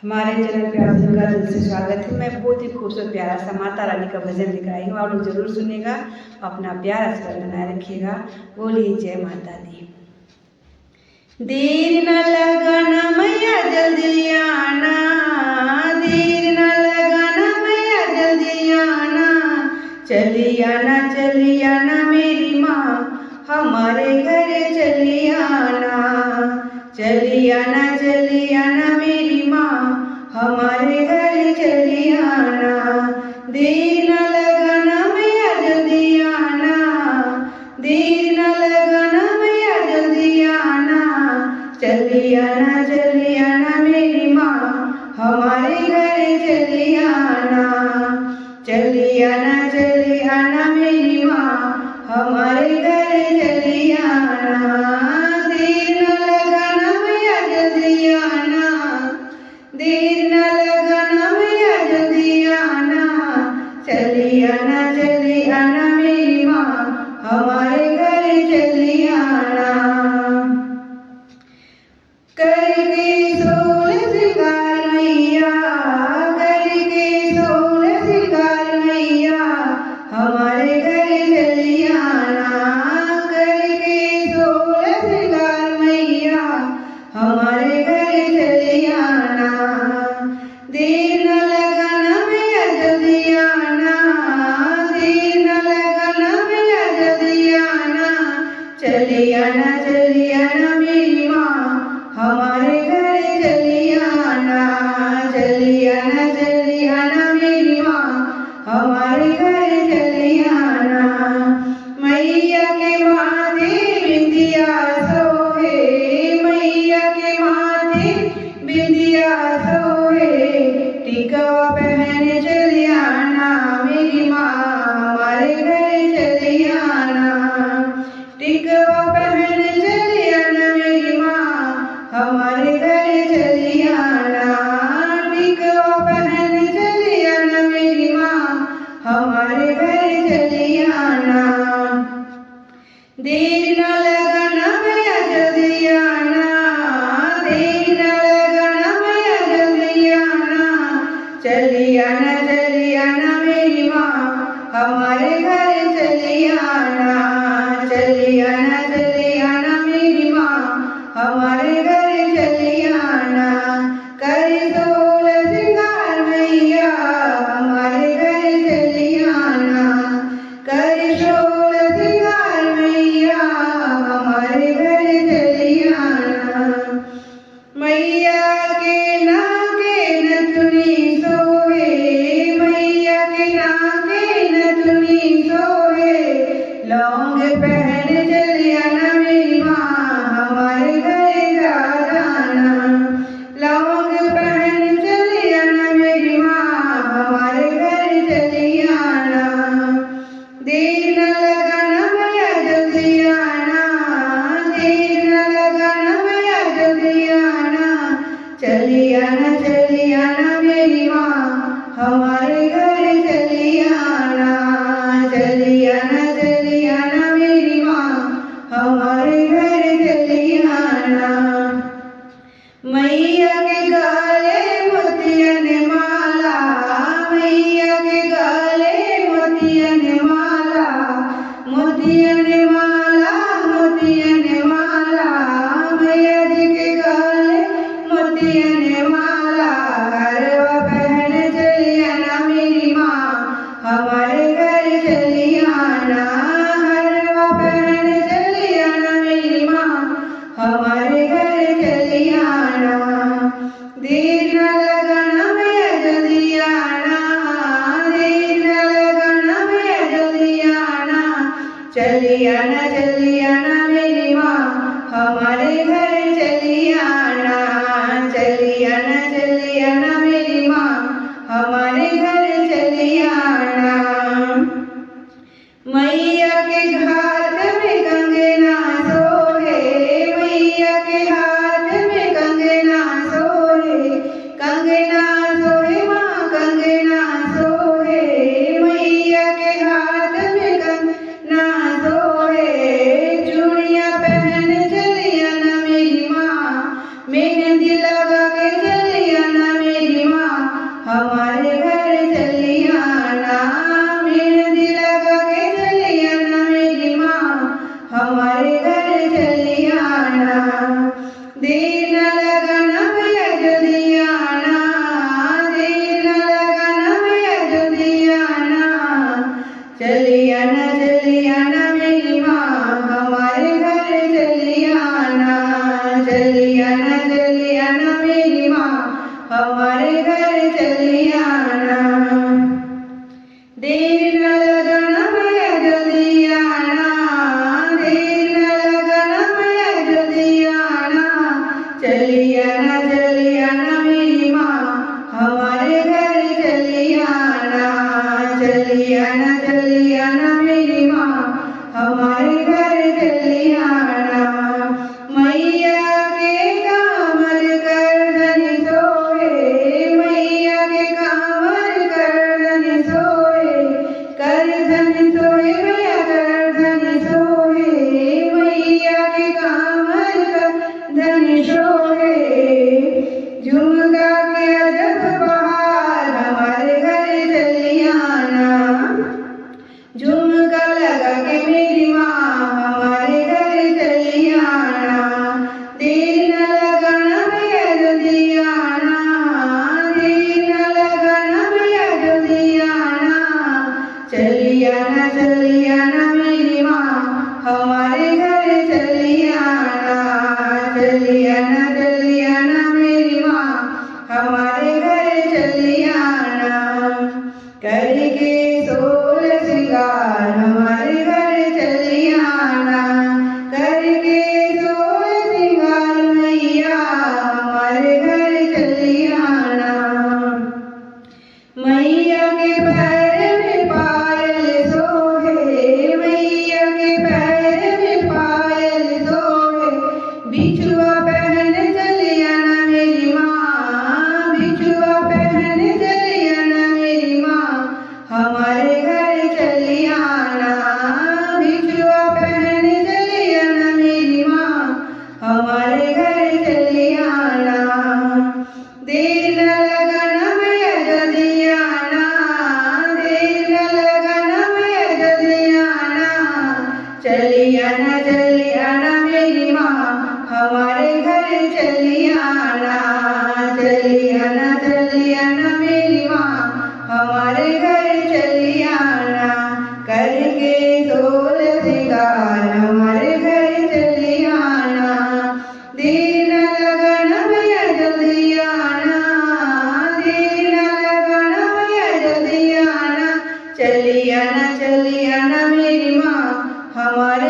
हमारे चैनल पे आप सबका दिल से स्वागत है। मैं बहुत ही खूबसूरत प्यारा सा माता रानी का भजन लेकर आई हूँ। आप लोग जरूर सुनिएगा, अपना प्यार आशीर्वाद बनाए रखिएगा। बोलिए जय माता दी। देर न लगाना मैया जल्दी आना, देर न लगाना मैया जल्दी आना, चली आना मेरी माँ हमारे घर चली आना, चली आना मेरी माँ हमारे घर चली आना। देर न लगाना मैया जल्दी आना, देर न लगाना मैया जल्दी आना, चली आना मेरी माँ हमारे घर चली आना, चली आना मेरी माँ हमारे घर चली आना। देर न लगाना मैया जल्दी आना, देर न लगाना मैया जल्दी आना, चली आना मेरी माँ हमारे घर चली आना। करके सोल श्रृंगार मैया, करके सोल श्रृंगार मैया हमारे घर चली आना, करके सोल श्रृंगार मैया हमारे घर चली आना। देर न लगाना मैया जल्दी आना, देर न लगाना मैया जल्दी आना, चली आना मेरी माँ हमारे घर चली आना, चली आना मेरी माँ हमारे घर चली आना। मैया के माथे बिंदिया सोहे, मैया के माथे बिंदिया सोहे, टिकवा पहन चली आना मेरी माँ हमारे घर चली आना, टिकवा पहन चली आना मेरी माँ हमारे घर चली आना, टिकवा पहन चली आना मेरी माँ हमारे घर चली आना। देर न लगाना मैया जल्दी आना, देर न लगाना मैया जल्दी आना, चली आना मेरी माँ हमारे घर चली आना, चली आना मेरी माँ हमारे घर चली आना। कर सोल श्रृंगार मैया हमारे घर चली आना, कर सोल श्रृंगार मैया हमारे घर चली आना। मैया के नाके नथुनी सोहे, मैया के नाके नथुनी सोहे, लौंग पहन चली आना मेरी माँ हमारे घर जाना, लौंग पहन चली आना मेरी माँ हमारे घर चली आना। देर न लगाना मैया जल्दी आना, देर न लगाना मैया जल्दी आना, चली आना मेरी माँ हमारे घर चली आना, चली आना मेरी माँ हमारे घर चली आना। मैया के गले मोतियन माला, मैया के गले मोतियन माला, मोतियन माला, मोतियन माला, मैया जी के गले मोतियन माला, हरवा पहन चली आना मेरी माँ हमारे घर चली आना, हरवा पहन चली आना मेरी माँ हमारे घर चली आना। देर न लगाना मैया जल्दी आना, देर न लगाना मैया जल्दी आना, चली आना मेरी माँ हमारे घर चली आना, चली आना मेरी माँ हमारे घर चली आना। मैया के हाथ में कंगना सोहे, मैया के हाथ में कंगना सोहे, कंगना सोहे माँ कंगना सोहे, मैया के हाथ में कंगना सोहे, हमारे घर चली आना। देर न लगना भैया जल्दी आना, देर न लगना भैया जल्दी आना। चली आना मेरी माँ, हमारे घर चली आना। चली आना मेरी माँ, हमारे घर चली आना। मैया के कामर कर धनी सोए, मैया के कामर कर धनी सोए, कर धनी सोए मैया कर धनी सोए, मैया के कामर कर धनी सोए। झुमका के अजब बहार, हमारे घर चली आना। झुमका लगा के मेरी माँ, हमारे घर चली आना। देर न लगाना भैया जल्दी आना, देर न लगाना भैया जल्दी आना। चली आना मेरी माँ, हमारे घर चली आना। चली आना मेरी माँ, हमारे घर चली आना। करके सोल श्रृंगार, हमारे घर चली आना। करके सोल श्रृंगार मैया, हमारे घर चली आना। मैया के पैर में पायल सोहे, मैया के पैर में पायल सोहे। बिछुआ पहन चली आना मेरी माँ, बिछुआ पहन चली आना मेरी माँ, हमारे घर चली आना। बिछुआ पहन चली आना मेरी माँ, हमारे घर चली आना। देर न लगाना भैया जल्दी आना, देर न लगाना भैया जल्दी आना। चली आना मेरी माँ, हमारे घर चली आना। चली आना मेरी माँ, हमारे घर चली आना। करके सोल श्रृंगार, हमारे घर चली आना। देर न लगाना भैया जल्दी आना, देर न लगाना भैया जल्दी आना। चली आना मेरी माँ, हमारे